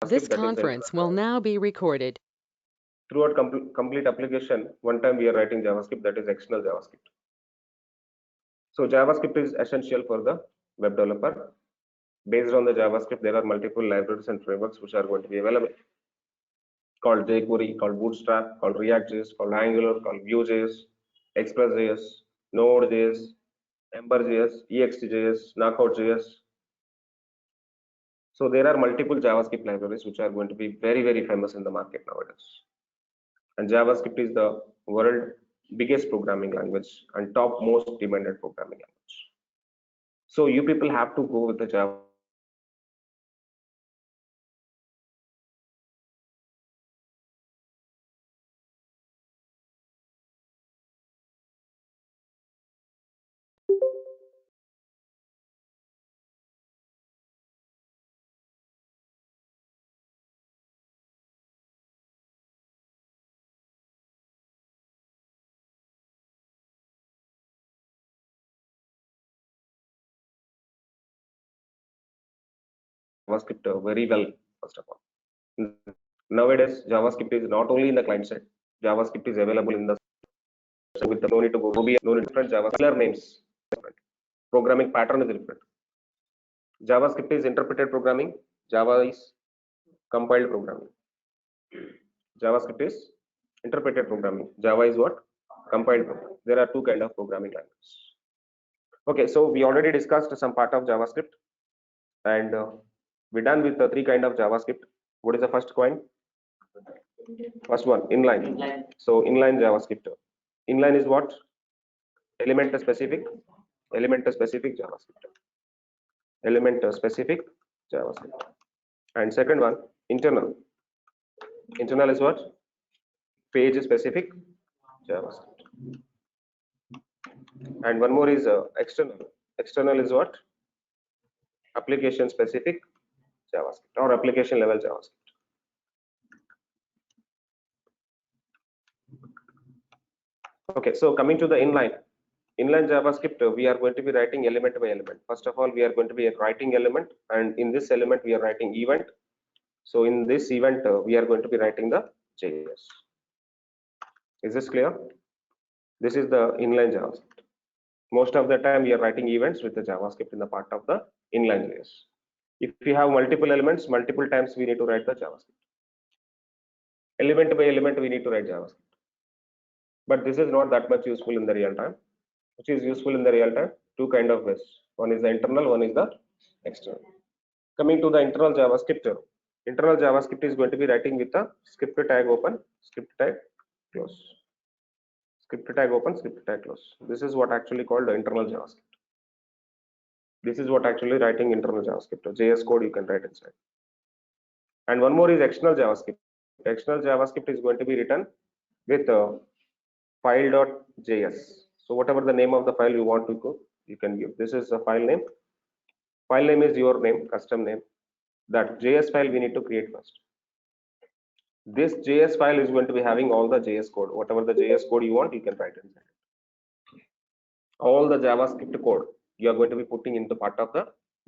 This that is conference will now be recorded. throughout complete application. One time we are writing JavaScript, that is external JavaScript. So JavaScript is essential for the web developer. Based on the JavaScript, there are multiple libraries and frameworks which are going to be available, called jQuery, called Bootstrap, called React.js, called Angular, called Vue.js, Express.js, Node.js, Ember.js, EXT.js, Knockout.js. So there are multiple JavaScript libraries which are going to be very famous in the market nowadays. And JavaScript is the world biggest programming language and top most demanded programming language. So you people have to go with the JavaScript very well, first of all. Nowadays, JavaScript is not only in the client side, JavaScript is available in the with the no need to go Ruby, no need different JavaScript names. Different. Programming pattern is different. JavaScript is interpreted programming, Java is compiled programming. JavaScript is interpreted programming, Java is what? Compiled programming. There are two kind of programming languages. Okay, so we already discussed some part of JavaScript, and we're done with the three kind of JavaScript. What is the first coin? First one, inline. So inline JavaScript. Inline is what? Element specific JavaScript. Element specific JavaScript. And second one, internal. Internal is what? Page specific JavaScript. And one more is external. External is what? Application specific JavaScript or application level JavaScript. Okay, so coming to the inline JavaScript, we are going to be writing element by element. First of all, we are going to be writing element, and in this element we are writing event. So in this event, we are going to be writing the JS. Is this clear? This is the inline JavaScript. Most of the time we are writing events with the JavaScript in the part of the inline JS. If we have multiple elements, multiple times we need to write the JavaScript. Element by element we need to write JavaScript. But this is not that much useful in the real time. Which is useful in the real time? Two kind of ways. One is the internal, one is the external. Coming to the internal JavaScript is going to be writing with the script tag open, script tag close, script tag open, script tag close. This is what actually called the internal JavaScript. This is what actually writing internal JavaScript. JS code you can write inside. And one more is external JavaScript. External JavaScript is going to be written with file.js. So whatever the name of the file you want to go, you can give. This is a file name. File name is your name, custom name. That JS file we need to create first. This JS file is going to be having all the JS code. Whatever the JS code you want, you can write inside. All the JavaScript code you are going to be putting into part of the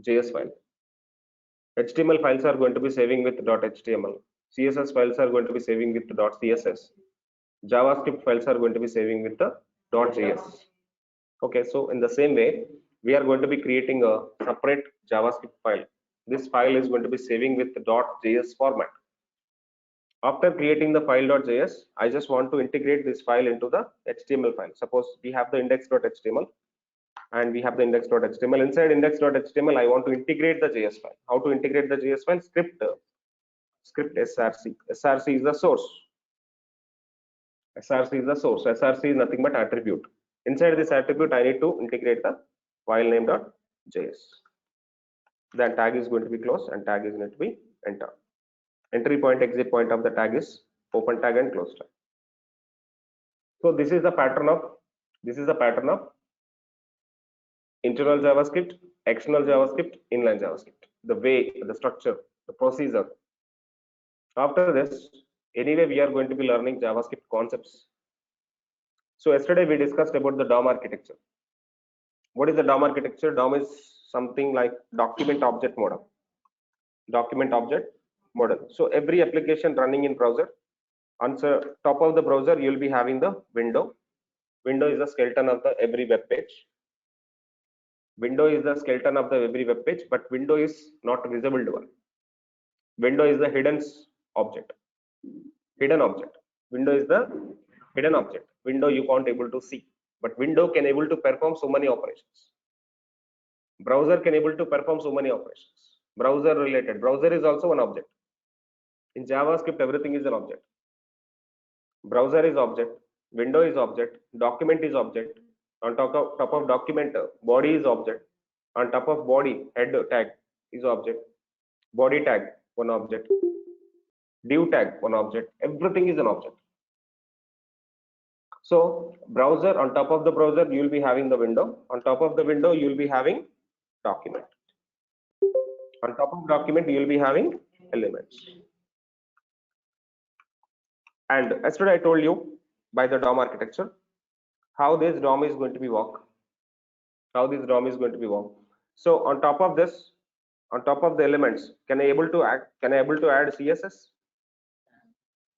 JS file. HTML files are going to be saving with .html. CSS files are going to be saving with .css. JavaScript files are going to be saving with the .js. Okay, so in the same way, we are going to be creating a separate JavaScript file. This file is going to be saving with the .js format. After creating the file.js, I just want to integrate this file into the HTML file. Suppose we have the index.html and we have the index.html. Inside index.html, I want to integrate the JS file. How to integrate the JS file? Script src. Src is the source. Src is the source. Src is nothing but attribute. Inside this attribute, I need to integrate the file name.js. Then tag is going to be close and tag is going to be enter. Entry point, exit point of the tag is open tag and close tag. So this is the pattern of internal JavaScript, external JavaScript, inline JavaScript. The way, the structure, the procedure. After this, anyway, we are going to be learning JavaScript concepts. So yesterday we discussed about the DOM architecture. What is the DOM architecture? DOM is something like document object model. Document object model. So every application running in browser, on the top of the browser, you will be having the window. Window is the skeleton of the every web page. Window is the skeleton of the every web page, but window is not visible to one. Window is the hidden object. Hidden object. Window is the hidden object. Window you can't able to see, but window can able to perform so many operations. Browser can able to perform so many operations. Browser related. Browser is also an object. In JavaScript, everything is an object. Browser is object. Window is object. Document is object. On top of document, body is object. On top of body, head tag is object. Body tag, one object. Div tag, one object. Everything is an object. So browser, on top of the browser, you will be having the window. On top of the window, you will be having document. On top of document, you will be having elements. And yesterday I told you by the DOM architecture how this DOM is going to be work. How this DOM is going to be work. So on top of this, on top of the elements, can I able to add CSS?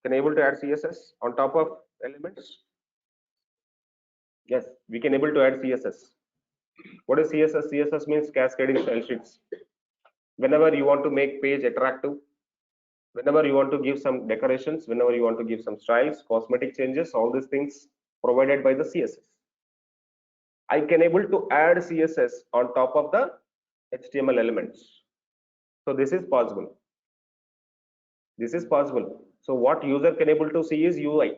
Can I able to add CSS on top of elements? Yes, we can able to add CSS. What is CSS? CSS means cascading style sheets. Whenever you want to make page attractive, whenever you want to give some decorations, whenever you want to give some styles, cosmetic changes, all these things provided by the CSS. I can able to add CSS on top of the HTML elements. So this is possible. This is possible. So what user can able to see is UI.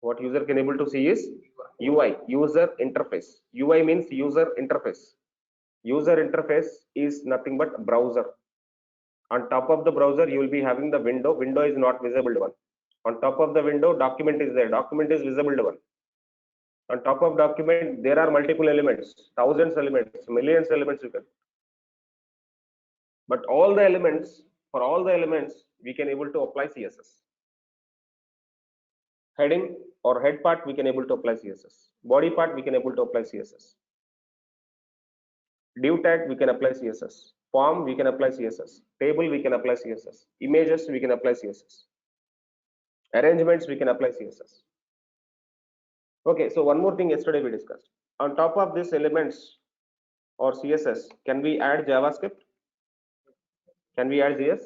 What user can able to see is UI, user interface. UI means user interface. User interface is nothing but browser. On top of the browser, you will be having the window. Window is not visible to one. On top of the window, document is there. Document is visible to one. On top of document, there are multiple elements, thousands elements, millions elements you can. But all the elements, for all the elements, we can able to apply CSS. Heading or head part, we can able to apply CSS. Body part, we can able to apply CSS. Div tag, we can apply CSS. Form, we can apply CSS. Table, we can apply CSS. Images, we can apply CSS. Arrangements, we can apply CSS. Okay, so one more thing yesterday we discussed. On top of these elements or CSS, can we add JavaScript? Can we add JS?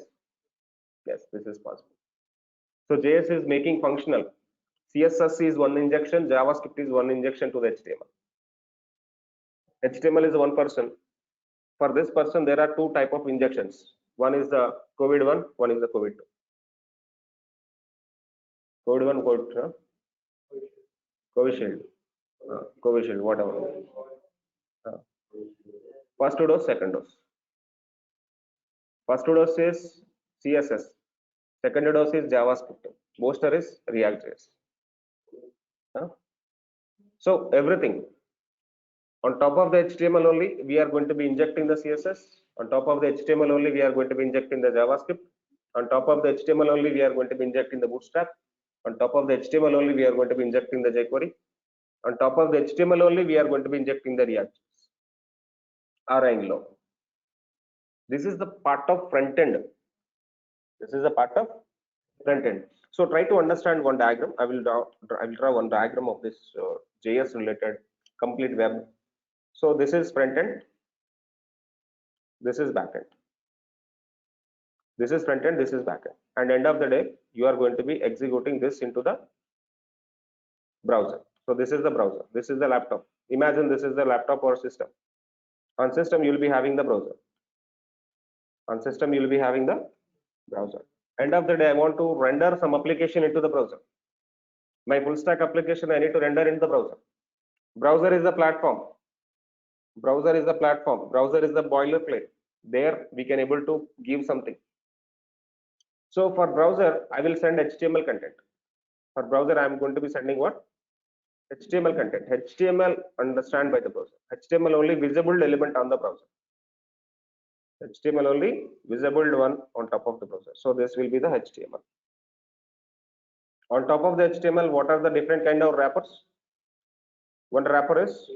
Yes, this is possible. So JS is making functional. CSS is one injection, JavaScript is one injection to the HTML. HTML is one person. For this person, there are two type of injections. One is the COVID-1, one is the COVID-2. COVID-1, COVID-2, Covishield, Covishield, whatever. First dose, second dose. First dose is CSS. Second dose is JavaScript. Booster is React.js. So everything. On top of the HTML only, we are going to be injecting the CSS. On top of the HTML only, we are going to be injecting the JavaScript. On top of the HTML only, we are going to be injecting the Bootstrap. On top of the HTML only, we are going to be injecting the jQuery. On top of the HTML only, we are going to be injecting the React or Angular. This is the part of front end. This is a part of front end. So try to understand one diagram. I will draw one diagram of this JS related complete web. So this is front end. This is back end. This is front end. This is back end. And end of the day, you are going to be executing this into the browser. So this is the browser. This is the laptop. Imagine this is the laptop or system. On system, you will be having the browser. On system, you will be having the browser. End of the day, I want to render some application into the browser. My full stack application, I need to render into the browser. Browser is the platform. Browser is the platform. Browser is the boilerplate. There we can able to give something. So for browser, I will send HTML content. For browser, I am going to be sending what? HTML content. HTML understand by the browser. HTML only visible element on the browser. HTML only visible one on top of the browser. So this will be the HTML. On top of the HTML, what are the different kind of wrappers? One wrapper is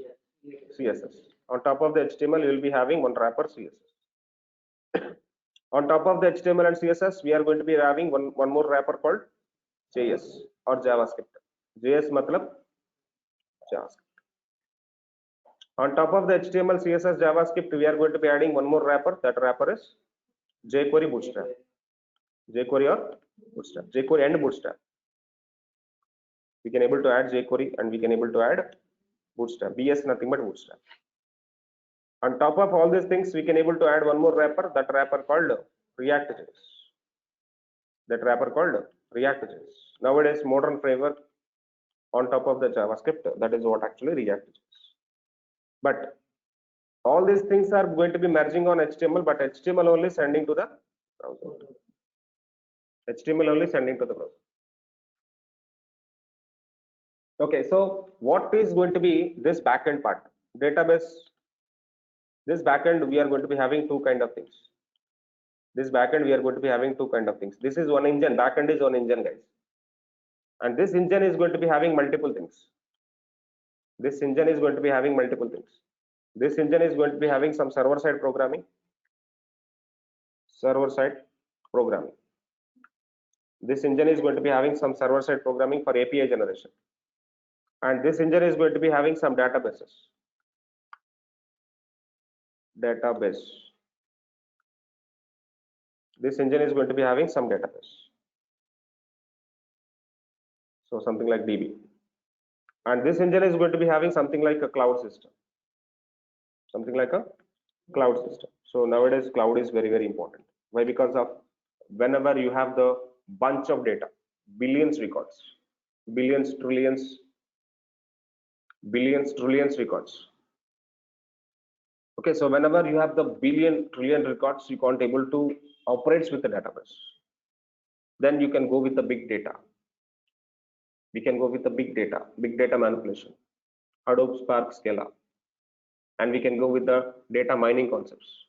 CSS. On top of the HTML, you will be having one wrapper CSS. On top of the HTML and CSS, we are going to be having one more wrapper called JS or JavaScript. JS matlab JavaScript. On top of the HTML, CSS, JavaScript, we are going to be adding one more wrapper. That wrapper is jQuery Bootstrap. jQuery or Bootstrap. jQuery and Bootstrap. We can able to add jQuery and we can able to add Bootstrap. BS nothing but Bootstrap. On top of all these things, we can able to add one more wrapper. That wrapper called React.js. That wrapper called React.js. Nowadays, modern framework on top of the JavaScript. That is what actually React.js. But all these things are going to be merging on HTML, but HTML only sending to the browser. HTML only sending to the browser. Okay, so what is going to be this backend part? Database. This backend we are going to be having two kind of things. This backend we are going to be having two kind of things. This is one engine. Backend is one engine, guys. And this engine is going to be having multiple things. This engine is going to be having multiple things. This engine is going to be having some server-side programming. Server-side programming. This engine is going to be having some server-side programming for API generation. And this engine is going to be having some databases. Database. This engine is going to be having some database. So something like DB. And this engine is going to be having something like a cloud system. Something like a cloud system. So nowadays cloud is very, very important. Why? Because of whenever you have the bunch of data, billions records, billions, trillions records. Okay, so whenever you have the billion, trillion records, you can't able to operate with the database. Then you can go with the big data. We can go with the big data manipulation, Hadoop, Spark, Scala, and we can go with the data mining concepts.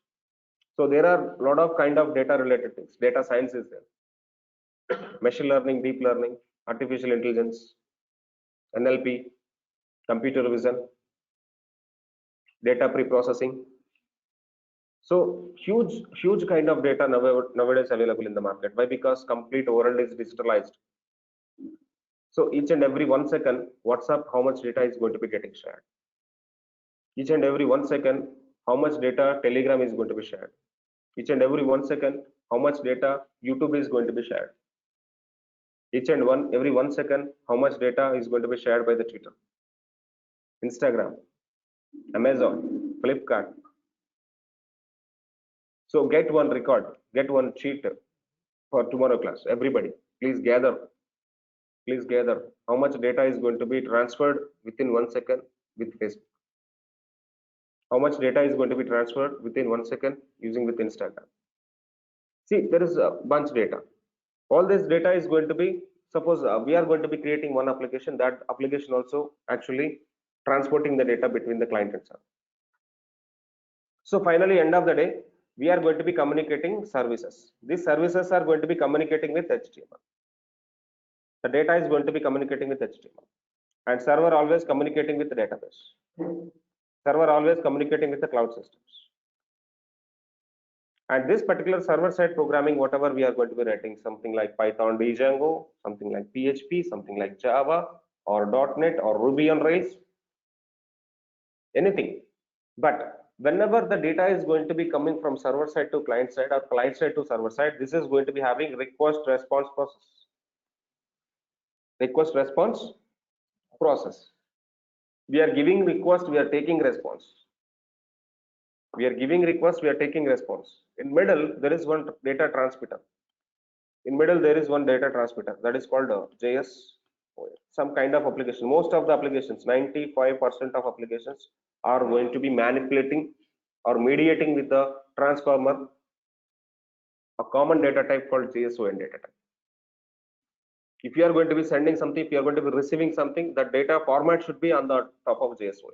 So there are a lot of kind of data related things. Data science is there. Machine learning, deep learning, artificial intelligence, NLP, computer vision, data pre-processing. So huge kind of data nowadays available in the market. Why? Because complete world is digitalized. So each and every 1 second, WhatsApp, how much data is going to be getting shared? Each and every 1 second, how much data Telegram is going to be shared? Each and every 1 second, how much data YouTube is going to be shared? Each and every 1 second, how much data is going to be shared by the Twitter, Instagram, Amazon, Flipkart. So get one record, get one sheet for tomorrow class. Everybody, please gather how much data is going to be transferred within 1 second with Facebook. How much data is going to be transferred within 1 second using with Instagram. See, there is a bunch of data. All this data is going to be, suppose we are going to be creating one application. That application also actually transporting the data between the client and server. So finally, end of the day, we are going to be communicating services. These services are going to be communicating with HTML. The data is going to be communicating with HTML, and server always communicating with the database. Server always communicating with the cloud systems. And this particular server-side programming, whatever we are going to be writing, something like Python, Django, something like PHP, something like Java, or .NET, or Ruby on Rails, anything. But whenever the data is going to be coming from server side to client side or client side to server side, this is going to be having request response process. Request response process. We are giving request, we are taking response. We are giving request, we are taking response. In middle, there is one data transmitter. In middle, there is one data transmitter that is called JS, some kind of application. Most of the applications, 95% of applications are going to be manipulating or mediating with the transformer, a common data type called JSON data type. If you are going to be sending something, if you are going to be receiving something, the data format should be on the top of JSON.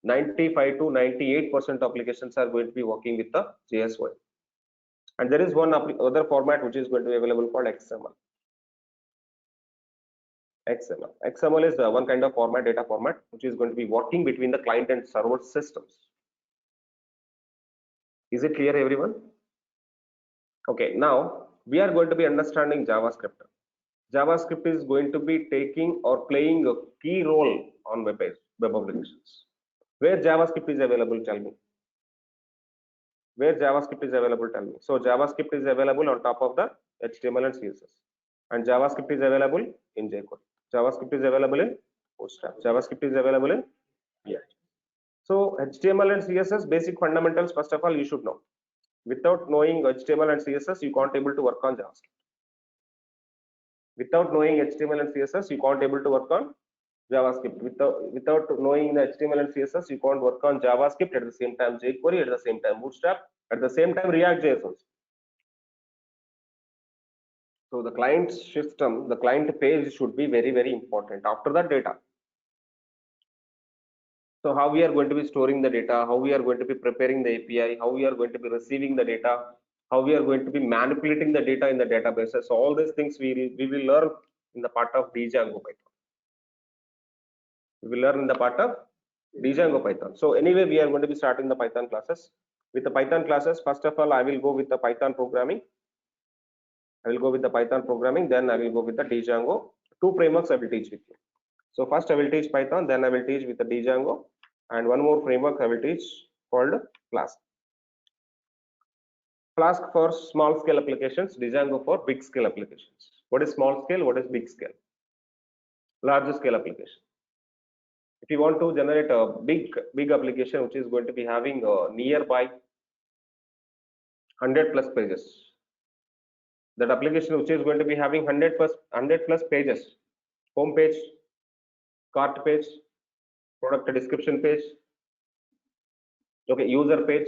95 to 98% applications are going to be working with the JSON. And there is one other format which is going to be available called XML. XML is one kind of format, data format, which is going to be working between the client and server systems. Is it clear, everyone? Okay, now we are going to be understanding JavaScript. JavaScript is going to be taking or playing a key role on web applications. Where JavaScript is available, tell me. Where JavaScript is available, tell me. So JavaScript is available on top of the HTML and CSS, and JavaScript is available in jQuery. JavaScript is available in Bootstrap. JavaScript is available in So HTML and CSS basic fundamentals. First of all, you should know. Without knowing HTML and CSS, you can't able to work on JavaScript. Without knowing HTML and CSS, you can't able to work on JavaScript. Without knowing the HTML and CSS, you can't work on JavaScript, at the same time jQuery, at the same time Bootstrap, at the same time React.js also. So the client system, the client page should be very, very important. After that, data. So how we are going to be storing the data, how we are going to be preparing the API, how we are going to be receiving the data, how we are going to be manipulating the data in the databases. So all these things we will learn in the part of Django Python. We will learn in the part of Django Python. So anyway, we are going to be starting the Python classes. With the Python classes, first of all, I will go with the Python programming. I will go with the Python programming, then I will go with the Django. Two frameworks I will teach with you. So first I will teach Python, then I will teach with the Django, and one more framework I will teach called Flask. Flask for small scale applications, Django for big scale applications. What is small scale? What is big scale? Large scale application. If you want to generate a big application which is going to be having nearby 100 plus pages, that application which is going to be having 100 plus pages, home page, cart page, product description page, okay, user page.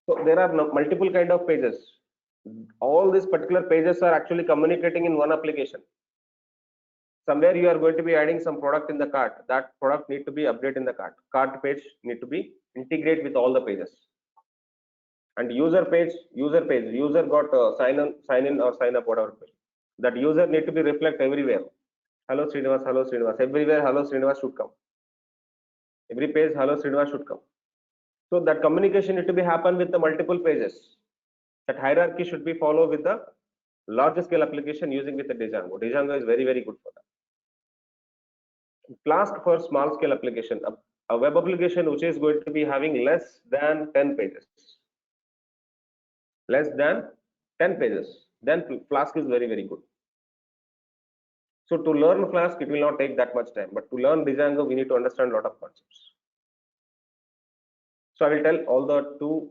So there are multiple kind of pages. All these particular pages are actually communicating in one application. Somewhere you are going to be adding some product in the cart. That product need to be updated in the cart. Cart page need to be integrate with all the pages. And user page, user got sign in or sign up, whatever page. That user need to be reflect everywhere. Hello Srinivas, everywhere hello Srinivas should come. Every page hello Srinivas should come. So that communication need to be happen with the multiple pages. That hierarchy should be followed with the larger scale application using with the Django. Django is very, very good for that. Flask for small scale application, a web application which is going to be having less than 10 pages. Less than 10 pages. Then Flask is very, very good. So to learn Flask, it will not take that much time. But to learn Django, we need to understand a lot of concepts. So I will tell all the two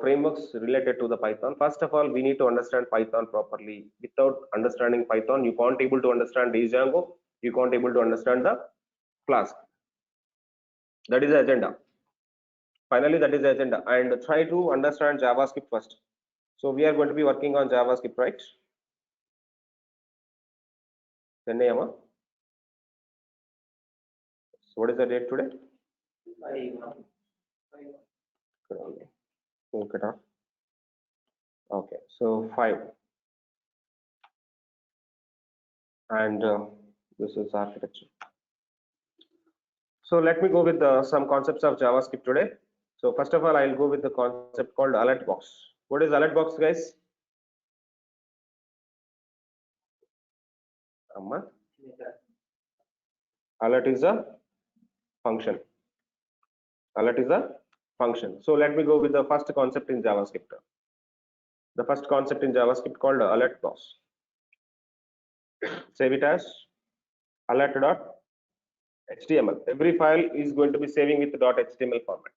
frameworks related to the Python. First of all, we need to understand Python properly. Without understanding Python, you can't able to understand Django. You can't able to understand the Flask. That is the agenda. Finally, that is the agenda. And try to understand JavaScript first. So we are going to be working on JavaScript, right? 10 a.m. So what is the date today? Okay, so 5. And this is architecture. So let me go with some concepts of JavaScript today. So first of all, I'll go with the concept called alert box. What is alert box, guys? Alert is a function. Alert is a function. So let me go with the first concept in JavaScript. The first concept in JavaScript called alert box. Save it as alert.html. Every file is going to be saving with .html format.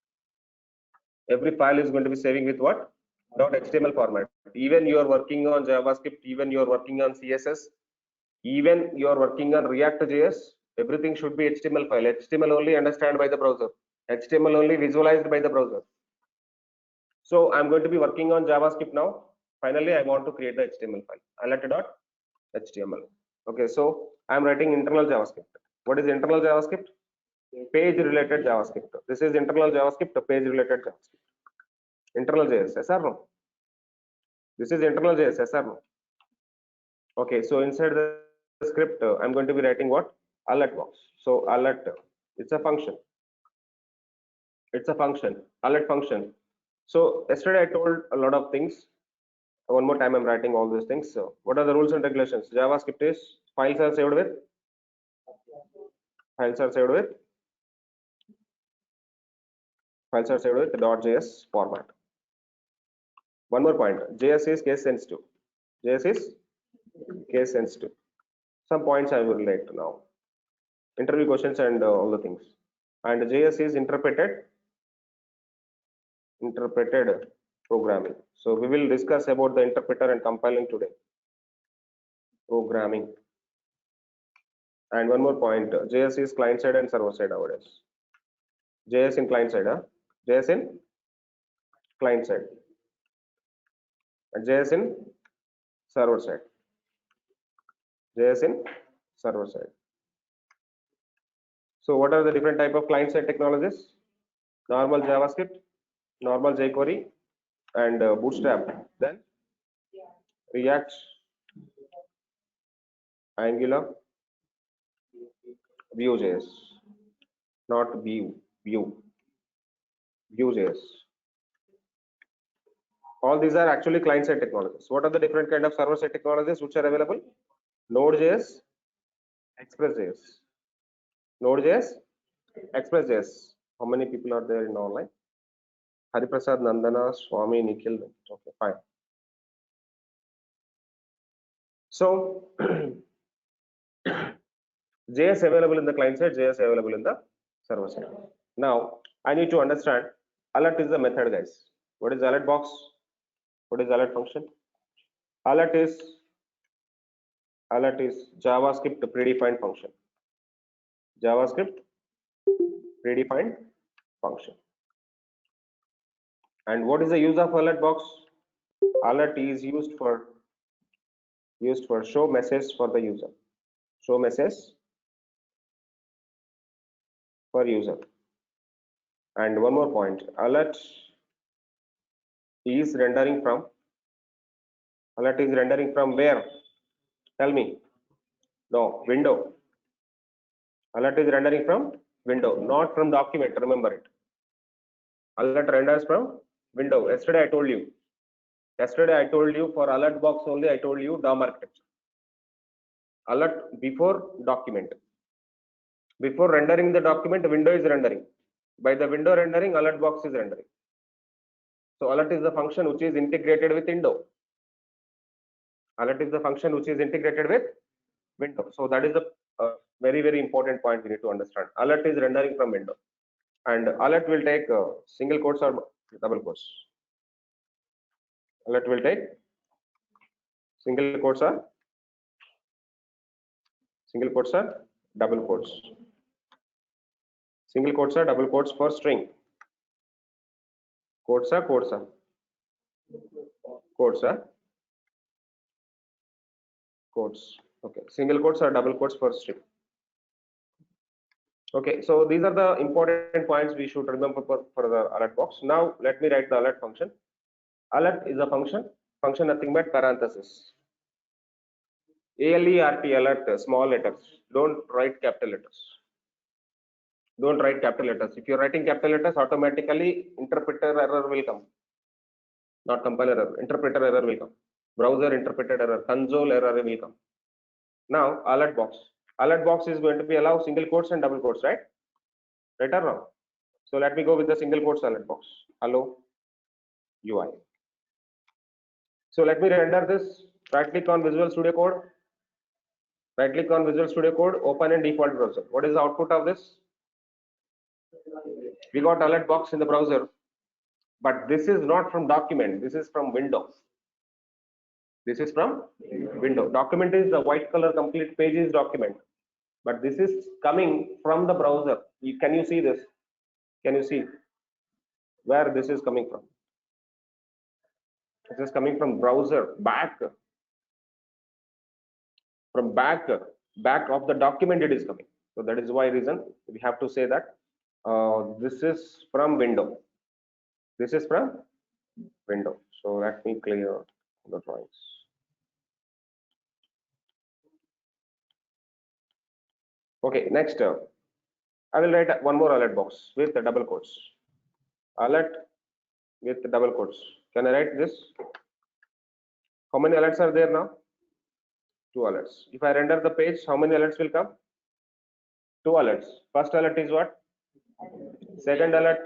Every file is going to be saving with what? .html format. Even you are working on JavaScript, even you are working on CSS, even you are working on React.js, everything should be HTML file. HTML only understand by the browser. HTML only visualized by the browser. So I'm going to be working on JavaScript now. Finally, I want to create the HTML file. Alert.html. Okay, so I'm writing internal JavaScript. What is internal JavaScript? Page related JavaScript. This is internal JavaScript, page related JavaScript. Internal JS, yes or no? This is internal JS, yes or no? Okay, so inside the script, I'm going to be writing what? Alert box. So alert, it's a function. It's a function, alert function. So yesterday I told a lot of things. One more time, I'm writing all these things. So what are the rules and regulations? JavaScript is files are saved with .js format. One more point, JS is case sensitive. JS is case sensitive. Some points I will relate now. Interview questions and all the things. And JS is interpreted programming. So we will discuss about the interpreter and compiling today. Programming. And one more point, JS is client side and server side nowadays. JS in client side, JS in client side, and JS in server side. JS in server side. So what are the different type of client side technologies? Normal JavaScript, normal jQuery, and Bootstrap. Then React, Angular, Vue.js, not Vue.js. All these are actually client side technologies. What are the different kind of server side technologies which are available? Node.js, Express.js. Node.js, Express.js. How many people are there in online? Hariprasad, Nandana, Swami, Nikhil. Okay, fine. So JS available in the client side, JS available in the server side. Now I need to understand alert is the method, guys. What is alert box? What is alert function? Alert is JavaScript predefined function. JavaScript predefined function. And what is the use of alert box? Alert is used for show message for the user. Show message for user. And one more point, alert is rendering from where? Tell me. No, window. Alert is rendering from window, not from document. Remember it. Alert renders from window. Yesterday I told you for alert box only. I told you DOM architecture. Alert before document. Before rendering the document, window is rendering. By the window rendering, alert box is rendering. So alert is the function which is integrated with window. Alert is the function which is integrated with window. So that is the very, very important point we need to understand. Alert is rendering from window, and alert will take single quotes or double quotes. Alert will take single quotes or double quotes. Single quotes or double quotes for string. Quotes are quotes. Okay, single quotes or double quotes for string. Okay, so these are the important points we should remember for the alert box. Now let me write the alert function. Alert is a function nothing but parenthesis. ALERT, alert, small letters. Don't write capital letters. If you're writing capital letters, automatically interpreter error will come. Not compiler error, interpreter error will come. Browser interpreted error, console error will come. Now alert box. Alert box is going to be allow single quotes and double quotes, right? Right or wrong? So let me go with the single quotes alert box. Hello UI. So let me render this. Right click on Visual Studio Code. Open in default browser. What is the output of this? We got alert box in the browser, but this is not from document. This is from window. Document is the white color complete page is document, but this is coming from the browser. Can you see this? Can you see where this is coming from? This is coming from browser back. From back of the document it is coming. So that is why reason we have to say that this is from window. So let me clear the drawings. Okay, next I will write one more alert box with the double quotes. Alert with the double quotes. Can I write this? How many alerts are there now? 2 alerts. If I render the page, how many alerts will come? 2 alerts. First alert is what? Second alert,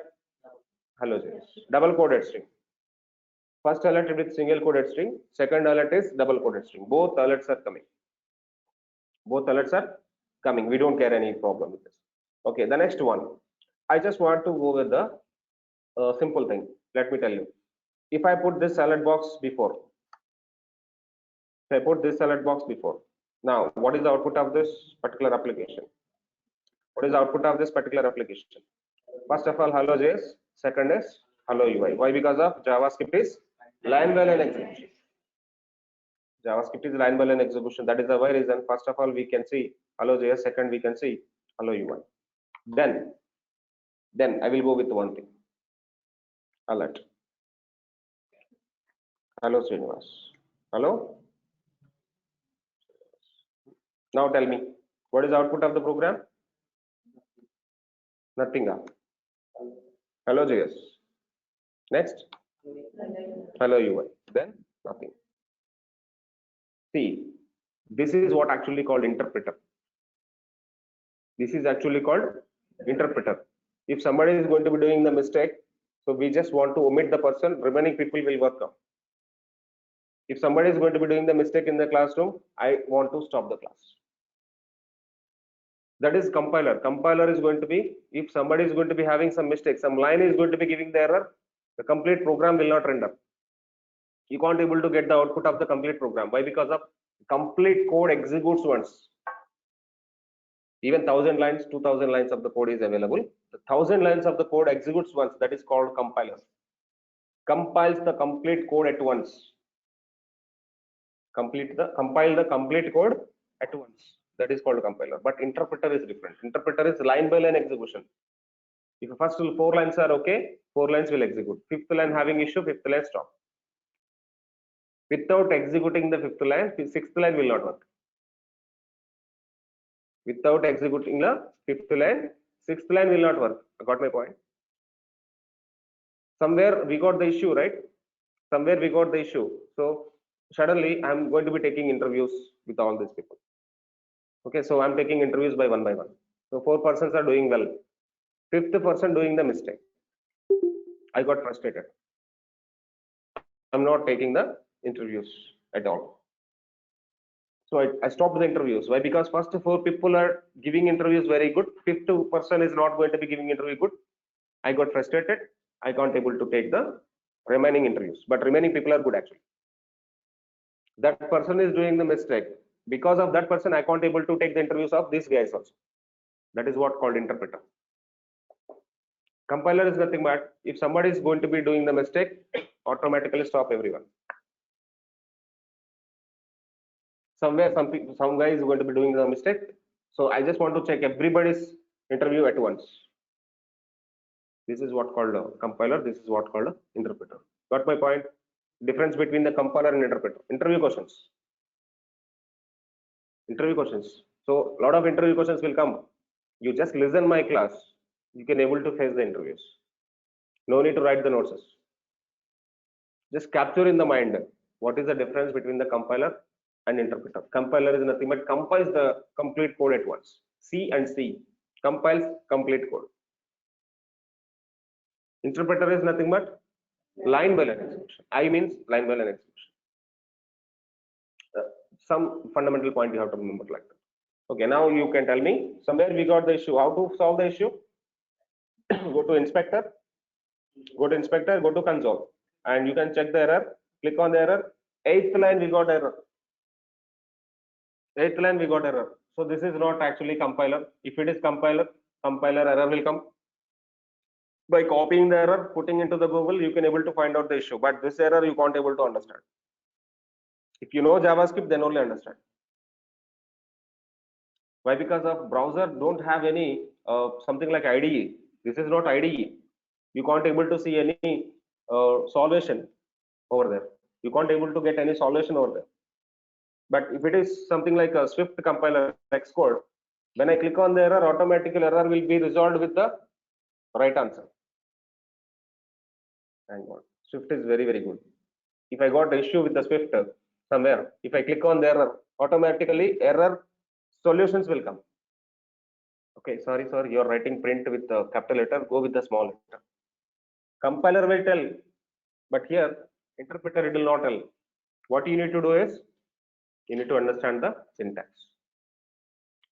hello JS, double coded string. First alert with single coded string. Second alert is double coded string. Both alerts are coming. Both alerts are coming. We don't care any problem with this. Okay, the next one. I just want to go with the simple thing. Let me tell you. If I put this alert box before, if I put this alert box before, now what is the output of this particular application? What is the output of this particular application? First of all, hello JS. Second is hello UI. Why? Because of JavaScript is line by line execution. JavaScript is line by line execution. That is the why reason. First of all, we can see hello JS. Second, we can see hello UI. Then I will go with one thing. Alert. Hello Srinivas. Hello. Now tell me, what is the output of the program? Nothing. Hello JS. Next. Hello UI. Then nothing. See, this is what actually called interpreter. This is actually called interpreter. If somebody is going to be doing the mistake, so we just want to omit the person, remaining people will work out. If somebody is going to be doing the mistake in the classroom, I want to stop the class. That is compiler. Compiler is going to be, if somebody is going to be having some mistake, some line is going to be giving the error, the complete program will not render. You can't able to get the output of the complete program. Why? Because of complete code executes once. Even 1000 lines, 2000 lines of the code is available. The 1000 lines of the code executes once. That is called compiler. Compiles the complete code at once. Compile the complete code at once. That is called compiler. But interpreter is different. Interpreter is line by line execution. If the first 4 lines are okay, 4 lines will execute. Fifth line having issue, 5th line stop. Without executing the 5th line, 6th line will not work. Without executing the 5th line, 6th line will not work. I got my point. Somewhere we got the issue, right? Somewhere we got the issue. So suddenly I'm going to be taking interviews with all these people. Okay, so I'm taking interviews by one. So 4 persons are doing well. 5th person doing the mistake. I got frustrated. I'm not taking the interviews at all. So I stopped the interviews. Why? Because first 4 people are giving interviews very good. 5th person is not going to be giving interview good. I got frustrated. I can't able to take the remaining interviews. But remaining people are good actually. That person is doing the mistake. Because of that person, I can't able to take the interviews of these guys also. That is what called interpreter. Compiler is nothing but if somebody is going to be doing the mistake, automatically stop everyone. Somewhere some guy is going to be doing the mistake. So I just want to check everybody's interview at once. This is what called a compiler. This is what called a interpreter. Got my point? Difference between the compiler and interpreter. Interview questions. Interview questions. So a lot of interview questions will come. You just listen my class. You can able to face the interviews. No need to write the notes. Just capture in the mind what is the difference between the compiler and interpreter. Compiler is nothing but compiles the complete code at once. C and C compiles complete code. Interpreter is nothing but line by line execution. I means line by line execution. Some fundamental point you have to remember like that. Okay, now you can tell me somewhere we got the issue. How to solve the issue? Go to inspector, go to console, and you can check the error. Click on the error. 8th line we got error. 8th line we got error. So this is not actually compiler. If it is compiler error will come. By copying the error, putting into the Google, you can able to find out the issue. But this error you can't able to understand. If you know JavaScript, then only understand. Why? Because of browser don't have any something like IDE. This is not IDE. You can't able to see any solution over there. You can't able to get any solution over there. But if it is something like a Swift compiler Xcode, when I click on the error, automatically error will be resolved with the right answer. Hang on. Swift is very, very good. If I got the issue with the Swift, somewhere. If I click on the error, automatically error solutions will come. Okay, sorry, you're writing print with the capital letter, go with the small letter. Compiler will tell, but here interpreter it will not tell. What you need to do is, you need to understand the syntax.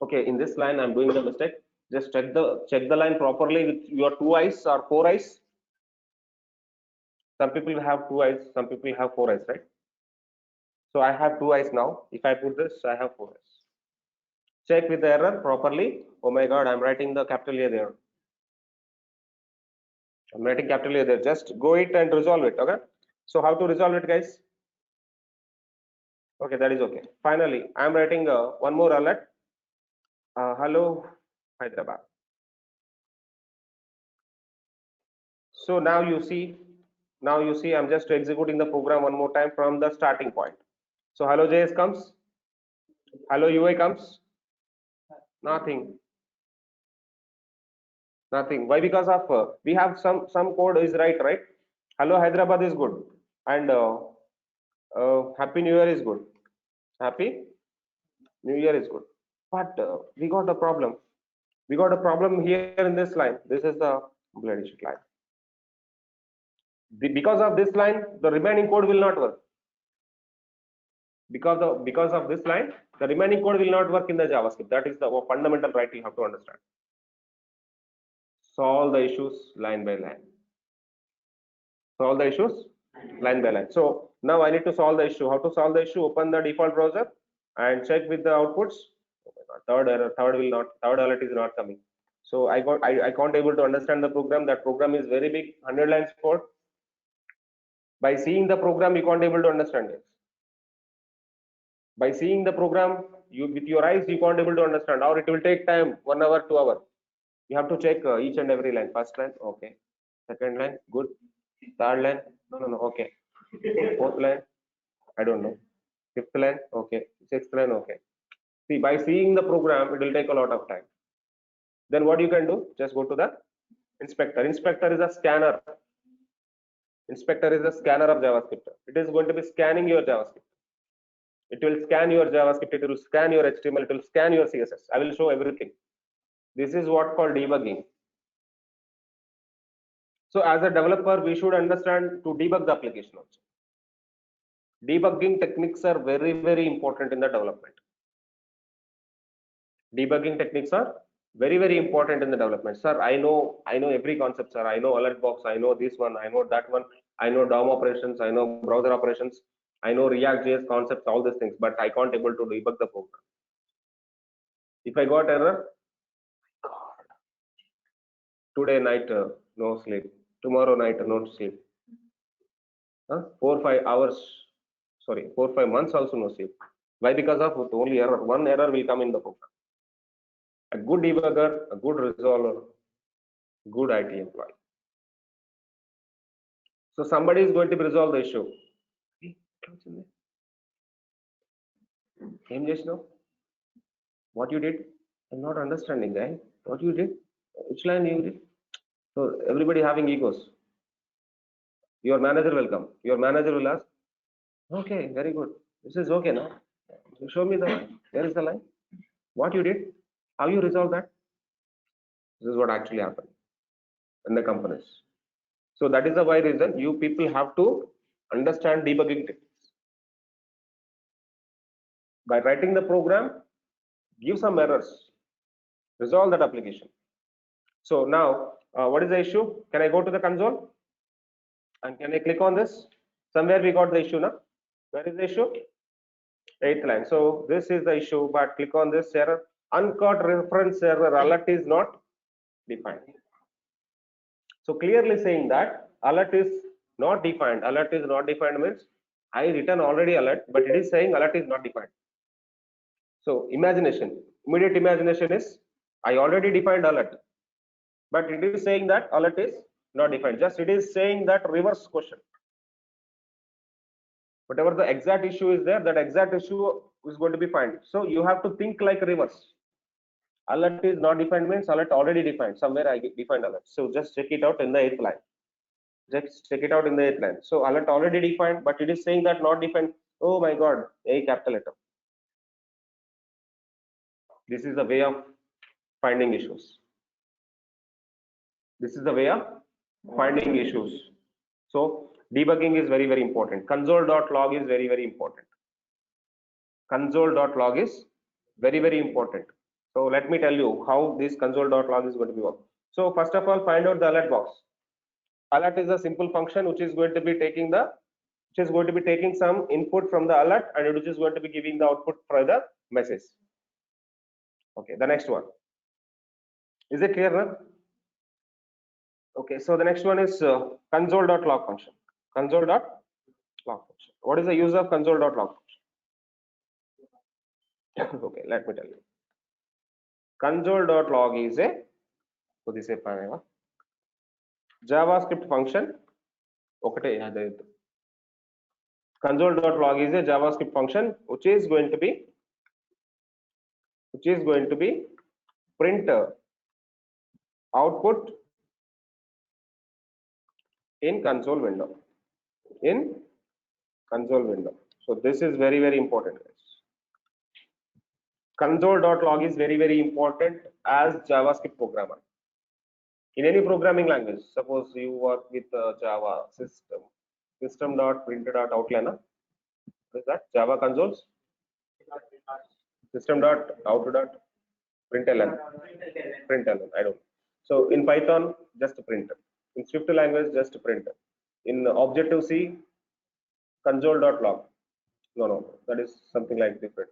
Okay, in this line I'm doing the mistake. Just check the line properly with your 2 eyes or 4 eyes. Some people have 2 eyes, some people have 4 eyes, right? So I have 2 eyes now. If I put this, I have 4 eyes. Check with the error properly. Oh my God, I'm writing the capital A there. I'm writing capital A there. Just go it and resolve it. Okay. So how to resolve it, guys? Okay, that is okay. Finally, I'm writing one more alert. Hello, Hyderabad. So now you see, I'm just executing the program one more time from the starting point. So hello JS comes, hello UI comes, nothing. Why? Because of we have some code is right. Hello Hyderabad is good, and Happy New Year is good. Happy New Year is good. But we got a problem. We got a problem here in this line. This is the bloody shit line. Because of this line, the remaining code will not work. Because of this line, the remaining code will not work in the JavaScript. That is the fundamental right you have to understand. Solve the issues line by line. Solve the issues line by line. So now I need to solve the issue. How to solve the issue? Open the default browser and check with the outputs. Oh my God, third alert is not coming. So I can't able to understand the program. That program is very big, 100 lines code. By seeing the program, you can't able to understand it. By seeing the program, with your eyes, you can't able to understand, or it will take time, 1 hour, 2 hours. You have to check each and every line. First line, okay. Second line, good. Third line, no, okay. Fourth line, I don't know. Fifth line, okay. Sixth line, okay. See, by seeing the program, it will take a lot of time. Then what you can do? Just go to the inspector. Inspector is a scanner. Inspector is a scanner of JavaScript. It is going to be scanning your JavaScript. It will scan your JavaScript. It will scan your HTML. It will scan your CSS. I will show everything. This is what called debugging. So as a developer, we should understand to debug the application also. Debugging techniques are very, very important in the development. Debugging techniques are very, very important in the development. Sir, I know every concept, sir. I know alert box, I know this one, I know that one, I know DOM operations, I know browser operations, I know React.js concepts, all these things, but I can't able to debug the program. If I got error, God, today night no sleep, tomorrow night no sleep. 4-5 hours, sorry, 4-5 months also no sleep. Why? Because of only error. One error will come in the program. A good debugger, a good resolver, good IT employee. So somebody is going to resolve the issue. What you did? I'm not understanding, guy. What you did? Which line you did? So everybody having egos. Your manager will come. Your manager will ask, okay, very good. This is okay now. Show me the line. Where is the line? What you did? How you resolve that? This is what actually happened in the companies. So that is the why reason you people have to understand debugging techniques. By writing the program, give some errors, resolve that application. So now, what is the issue? Can I go to the console? And can I click on this? Somewhere we got the issue now. Where is the issue? 8th line. So this is the issue, but click on this error. Uncaught reference error alert is not defined. So clearly saying that alert is not defined. Alert is not defined means I written already alert, but it is saying alert is not defined. So immediate imagination is I already defined alert, but it is saying that alert is not defined. Just it is saying that reverse question. Whatever the exact issue is there, that exact issue is going to be found. So you have to think like reverse. Alert is not defined means alert already defined. Somewhere I defined alert. So just check it out in the 8th line. Just check it out in the 8th line. So alert already defined, but it is saying that not defined. Oh my God, A capital letter. This is the way of finding issues. This is the way of finding issues. So debugging is very, very important. Console.log is very, very important. Console.log is very, very important. So let me tell you how this console.log is going to be work. So first of all, find out the alert box. Alert is a simple function which is going to be taking some input from the alert and which is going to be giving the output for the message. Okay, the next one. Is it clear now? Okay, so the next one is console.log function. Console.log function. What is the use of console.log function? Okay, let me tell you. Console.log is a JavaScript function. Okay, console.log is a JavaScript function which is going to be print output in console window. So this is very, very important, guys. Console.log is very, very important as JavaScript programmer. In any programming language, suppose you work with Java system.printed.outline. What is that? Java consoles system.out.println. I don't. So in Python, just print. In Swift language, just print. In Objective C, console.log. No, that is something like different.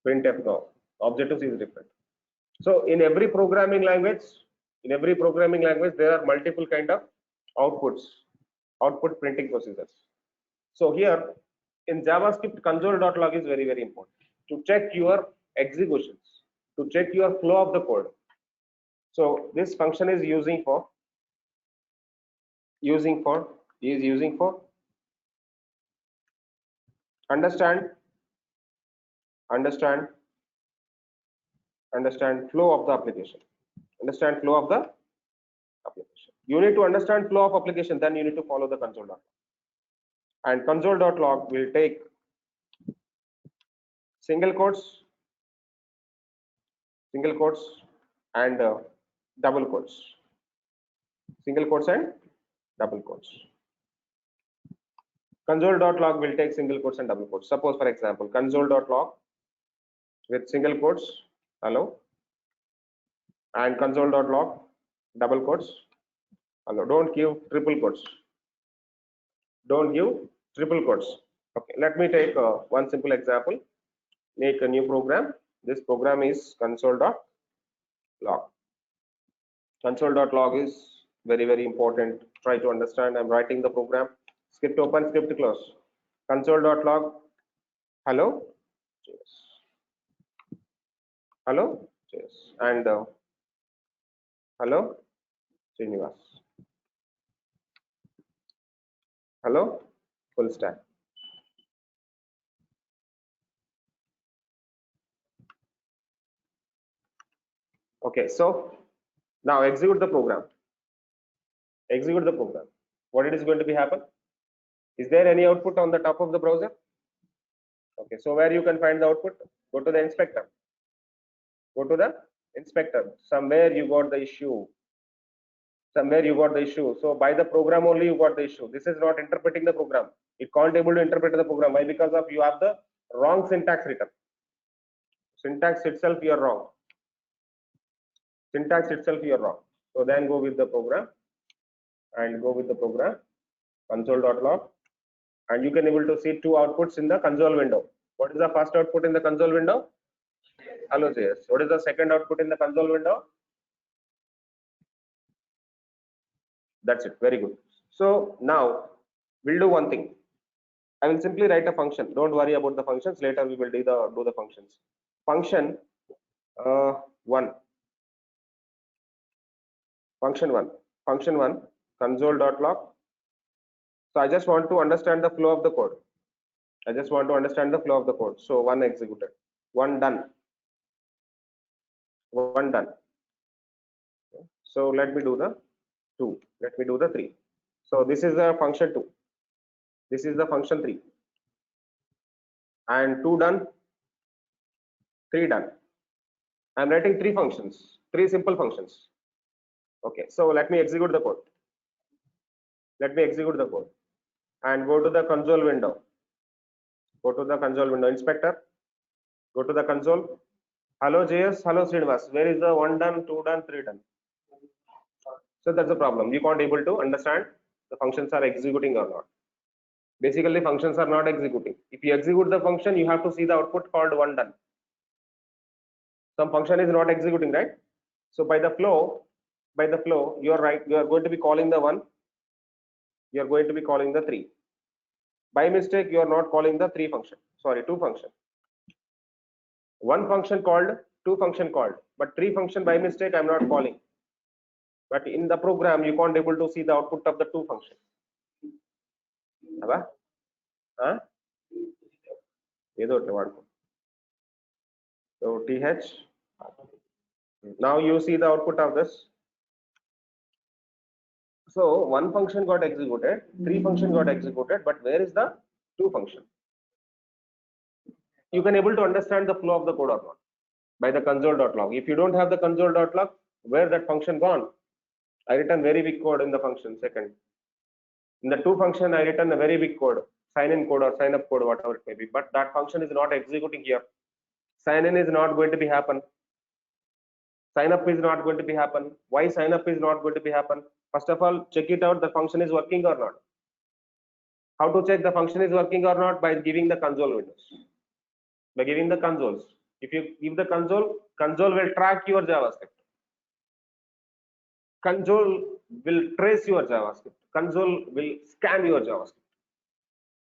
Printf, no. Objective C is different. So in every programming language, there are multiple kind of output printing procedures. So here in JavaScript, console.log is very, very important to check your executions, to check your flow of the code. So this function is using for understand flow of the application. Understand flow of the application. You need to understand flow of application, then you need to follow the console.log. And console.log will take single quotes and double quotes. Single quotes and double quotes. Console.log will take single quotes and double quotes. Suppose, for example, console.log with single quotes, hello, and console.log double quotes, hello. Don't give triple quotes. Okay, let me take one simple example. Make a new program. This program is console.log. Console.log is very, very important. Try to understand. I'm writing the program. Script open, script close. Console.log. Hello. Hello. Yes. And hello. Srinivas. Hello. Full stack. Okay. So now execute the program. What it is going to be happen? Is there any output on the top of the browser? Okay, so where you can find the output? Go to the inspector. Somewhere you got the issue. So by the program only you got the issue. This is not interpreting the program. It can't able to interpret the program. Why? Because of you have the wrong syntax written. Syntax itself you are wrong. So then go with the program console.log, and you can able to see two outputs in the console window. What is the first output in the console window? Hello JS. What is the second output in the console window? That's it. Very good. So now we'll do one thing. I will simply write a function. Don't worry about the functions. Later we will do the functions. Function one console.log. So I just want to understand the flow of the code. So one executed, one done. So let me do the 2. Let me do the 3. So this is the function 2. This is the function 3. and 2 done, 3 done. I'm writing 3 functions, 3 simple functions. Okay, so let me execute the code. Let me execute the code and go to the console window. Go to the console window, inspector. Go to the console. Hello JS, hello Srinivas. Where is the 1 done, 2 done, 3 done? So that's the problem. You can't able to understand the functions are executing or not. Basically, functions are not executing. If you execute the function, you have to see the output called 1 done. Some function is not executing, right? So by the flow, you are right. You are going to be calling the 1. You are going to be calling the 3. By mistake, you are not calling the 3 function. Sorry, 2 function. 1 function called, 2 function called, but 3 function by mistake I am not calling. But in the program, you can't able to see the output of the 2 function. Huh? So th. Now you see the output of this. So 1 function got executed, 3 function got executed, but where is the 2 function? You can able to understand the flow of the code or not by the console.log. If you don't have the console.log, where that function gone? I written very big code in the function second. In the 2 function, I written a very big code, sign in code or sign up code, whatever it may be, but that function is not executing here. Sign in is not going to be happen. Sign up is not going to be happen. Why sign up is not going to be happen? First of all, check it out, the function is working or not. How to check the function is working or not? By giving the console windows. By giving the consoles. If you give the console will track your JavaScript. Console will trace your JavaScript. Console will scan your JavaScript.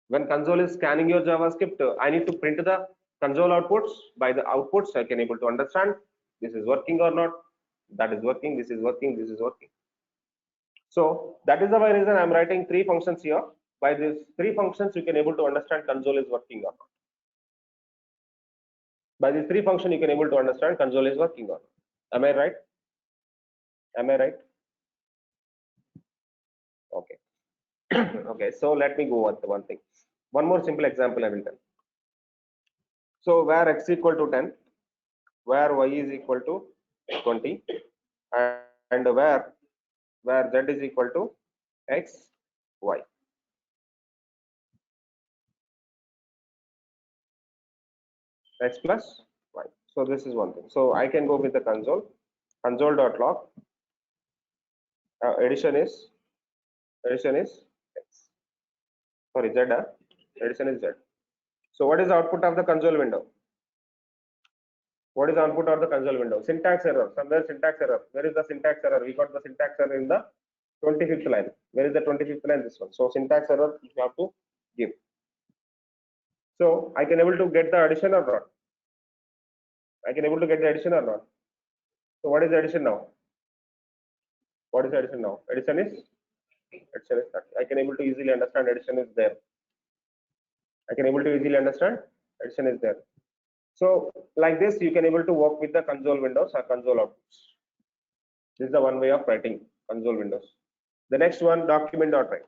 When console is scanning your JavaScript, I need to print the console outputs. By the outputs, I can able to understand this is working or not. That is working. This is working. This is working. So that is the reason I'm writing 3 functions here. By these 3 functions, you can able to understand console is working or not. By these 3 functions, you can able to understand console is working or not. Am I right? Am I right? Okay. Okay. So let me go with one thing. One more simple example I will tell. So where x equal to 10, where y is equal to 20, and where z is equal to x, y. X plus y. So this is one thing. So I can go with the console.log. Addition is x. Sorry, z. Addition is z. So what is the output of the console window? What is the output of the console window? Syntax error. Somewhere syntax error. Where is the syntax error? We got the syntax error in the 25th line. Where is the 25th line? This one. So syntax error you have to give. So I can able to get the addition or not? I can able to get the addition or not? So what is the addition now? What is the addition now? Addition is 30. I can able to easily understand addition is there. I can able to easily understand addition is there. So like this, you can able to work with the console windows or console outputs. This is the one way of writing console windows. The next one, document.write.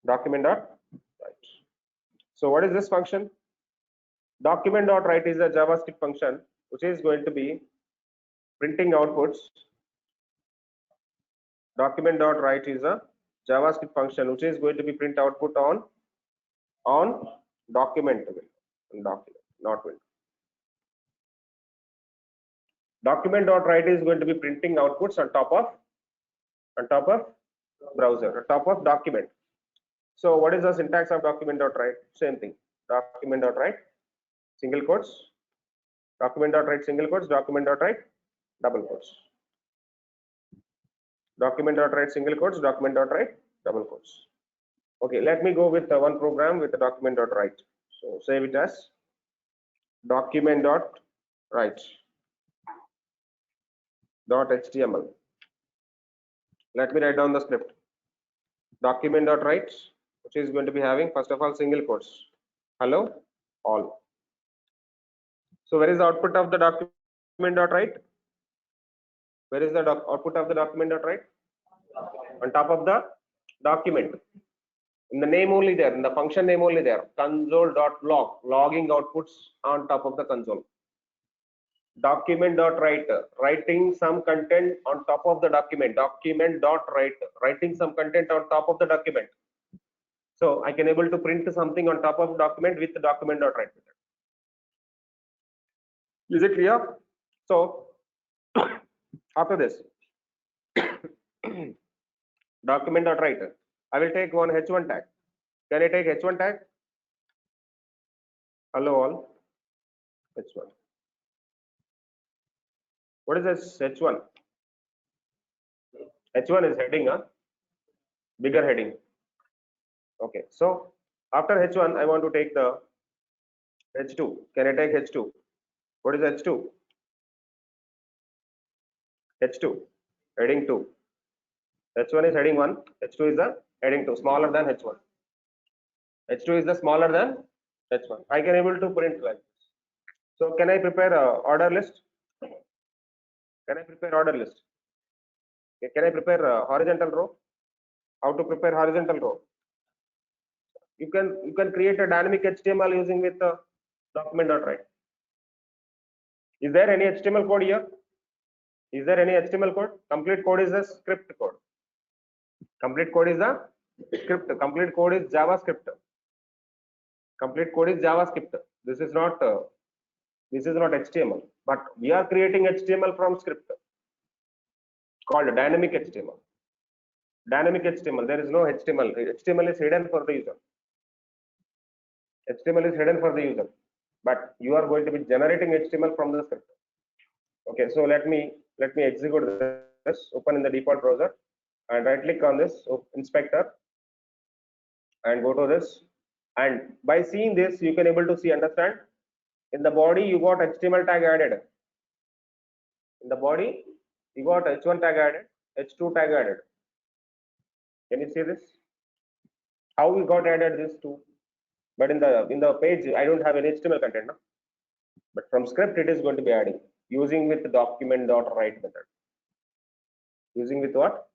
Document.write. So what is this function? Document.write is a JavaScript function which is going to be printing outputs. Document.write is a JavaScript function which is going to be print output on document window, document, not window. Document.write is going to be printing outputs on top of browser, on top of document. So what is the syntax of document.write? Same thing. Document.write single quotes, document.write single quotes, document.write double quotes. Document.write single quotes, document.write double quotes. Okay, let me go with one program with the document.write. So save it as document.write .html. Let me write down the script. Document.write, which is going to be having first of all single quotes. Hello, all. So where is the output of the document.write? Where is the output of the document.write? On top of the document. In the name only there, in the function name only there, console.log, logging outputs on top of the console. Document.write, writing some content on top of the document. Document.write, writing some content on top of the document. So I can able to print something on top of document with the document.write method. Is it clear? So after this, document.write, I will take one h1 tag. Can I take h1 tag? Hello all. H1. What is this h1? H1 is heading, bigger heading. Okay, so after h1, I want to take the h2. Can I take h2? What is h2? H2, heading 2. H1 is heading 1, H2 is the heading 2, smaller than H1. H2 is the smaller than H1. I can able to print like this. So can I prepare a order list? Can I prepare order list? Can I prepare a horizontal row? How to prepare horizontal row? You can create a dynamic HTML using with document.write. Is there any HTML code here? Is there any HTML code? Complete code is a script code. Complete code is a script. Complete code is JavaScript. Complete code is JavaScript. This is not HTML, but we are creating HTML from script called dynamic HTML. Dynamic HTML. There is no HTML. HTML is hidden for the user. HTML is hidden for the user, but you are going to be generating HTML from the script. Okay, so let me execute this. Open in the default browser and right click on this inspector and go to this. And by seeing this, you can able to see, understand. In the body, you got HTML tag added. In the body, you got h1 tag added, h2 tag added. Can you see this? How we got added this two? But in the page, I don't have any HTML content, no? But from script, it is going to be adding using with document.write method. Using with what?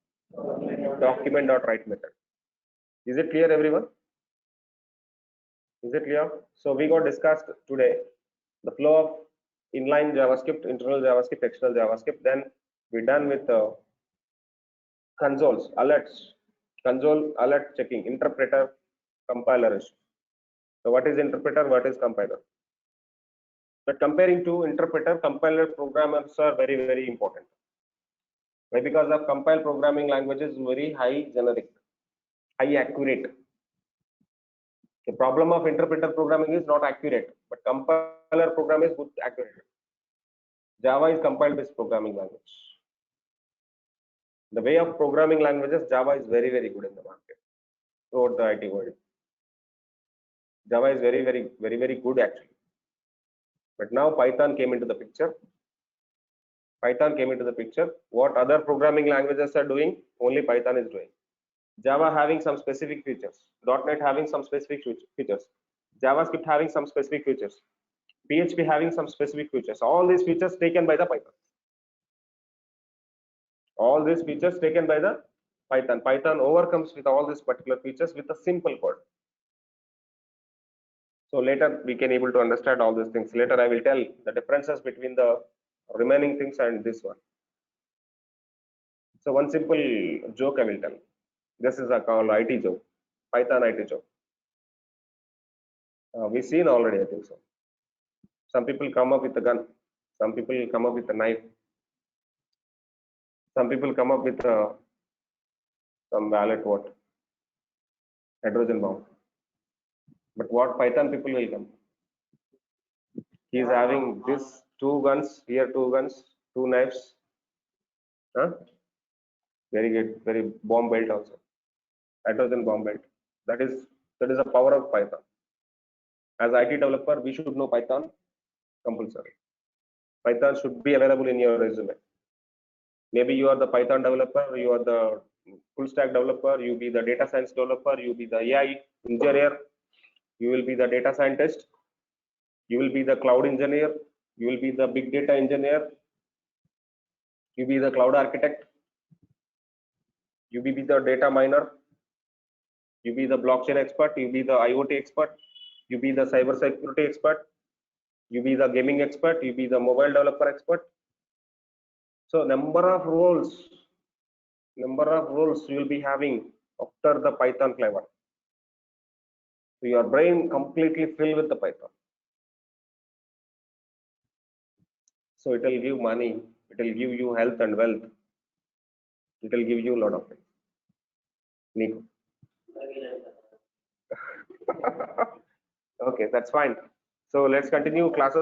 Document.write method. Is it clear, everyone? Is it clear? So we got discussed today the flow of inline JavaScript, internal JavaScript, external JavaScript. Then we're done with consoles, alerts, console alert checking, interpreter, compiler issue. So what is interpreter? What is compiler? But comparing to interpreter, compiler programmers are very, very important. Why? Because of compile programming languages very high generic, high accurate. The problem of interpreter programming is not accurate, but compiler program is good accurate. Java is compile based programming language. The way of programming languages, Java is very, very good in the market throughout the IT world. Java is very, very, very, very good actually. But now Python came into the picture. Python came into the picture. What other programming languages are doing, only Python is doing. Java having some specific features, .NET having some specific features, JavaScript having some specific features, PHP having some specific features. All these features taken by the Python. All these features taken by the Python. Python overcomes with all these particular features with a simple code. So later we can able to understand all these things. Later I will tell the differences between the remaining things and this one. So one simple joke I will tell. This is a called IT joke, Python IT joke. We've seen already, I think so. Some people come up with a gun. Some people come up with a knife. Some people come up with some wallet, what? Hydrogen bomb. But what Python people will come? He is having this two guns, here two guns, two knives. Huh? Very good, very bomb belt also. Hydrogen bomb belt. That is the power of Python. As IT developer, we should know Python compulsory. Python should be available in your resume. Maybe you are the Python developer, you are the full stack developer, you be the data science developer, you be the AI engineer, you will be the data scientist, you will be the cloud engineer, you will be the big data engineer, you be the cloud architect, you be the data miner. You be the blockchain expert, you be the IoT expert, you be the cyber security expert, you be the gaming expert, you be the mobile developer expert. So number of roles you will be having after the Python flavor. So your brain completely filled with the Python. So it will give money, it will give you health and wealth, it will give you a lot of things. Nico. Okay, that's fine. So let's continue classes.